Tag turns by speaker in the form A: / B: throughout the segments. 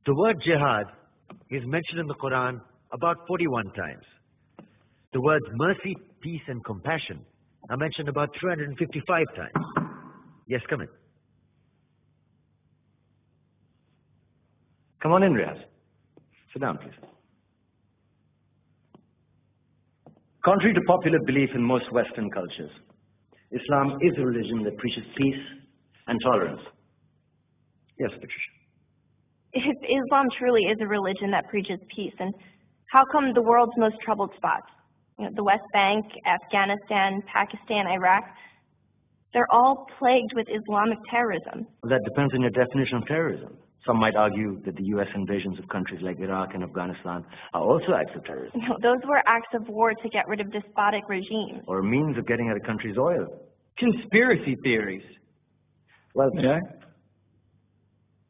A: The word jihad is mentioned in the Quran about 41 times. The words mercy, peace, and compassion are mentioned about 355 times. Yes, come in.
B: Come on in, Riaz. Sit down, please. Contrary to popular belief in most Western cultures, Islam is a religion that preaches peace and tolerance. Yes, Patricia.
C: If Islam truly is a religion that preaches peace, and how come the world's most troubled spots, the West Bank, Afghanistan, Pakistan, Iraq, they're all plagued with Islamic terrorism?
B: Well, that depends on your definition of terrorism. Some might argue that the U.S. invasions of countries like Iraq and Afghanistan are also acts of terrorism.
C: No, those were acts of war to get rid of despotic regimes.
B: Or a means of getting at a country's oil.
D: Conspiracy theories.
B: Well,
D: May I?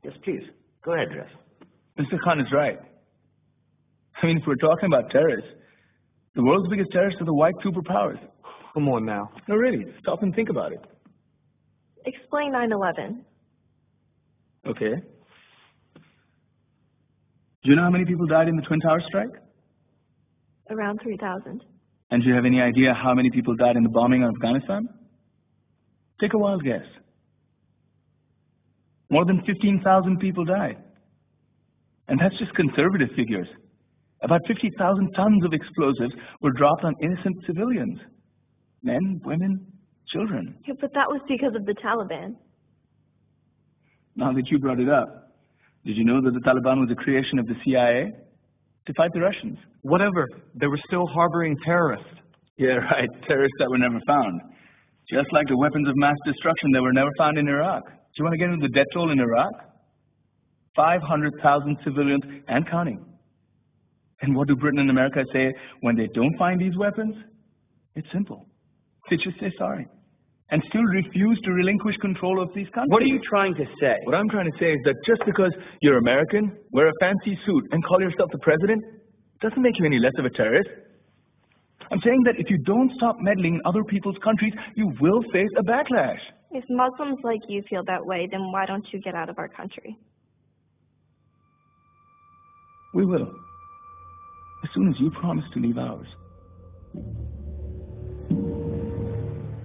B: Yes, please. Go ahead, Dress.
D: Mr. Khan is right. I mean, if we're talking about terrorists, the world's biggest terrorists are the white superpowers.
E: Come on now.
D: No, really. Stop and think about it.
C: Explain 9/11.
D: Okay. Do you know how many people died in the Twin Towers strike?
C: Around 3,000.
D: And do you have any idea how many people died in the bombing of Afghanistan? Take a wild guess. More than 15,000 people died. And that's just conservative figures. About 50,000 tons of explosives were dropped on innocent civilians. Men, women, children.
C: Yeah, but that was because of the Taliban.
D: Now that you brought it up, did you know that the Taliban was a creation of the CIA to fight the Russians?
E: Whatever. They were still harboring terrorists.
D: Yeah, right. Terrorists that were never found. Just like the weapons of mass destruction that were never found in Iraq. Do you want to get into the death toll in Iraq? 500,000 civilians and counting. And what do Britain and America say when they don't find these weapons? It's simple. They just say sorry. And still refuse to relinquish control of these countries.
E: What are you trying to say?
D: What I'm trying to say is that just because you're American, wear a fancy suit, and call yourself the president, doesn't make you any less of a terrorist. I'm saying that if you don't stop meddling in other people's countries, you will face a backlash.
C: If Muslims like you feel that way, then why don't you get out of our country?
D: We will. As soon as you promise to leave ours.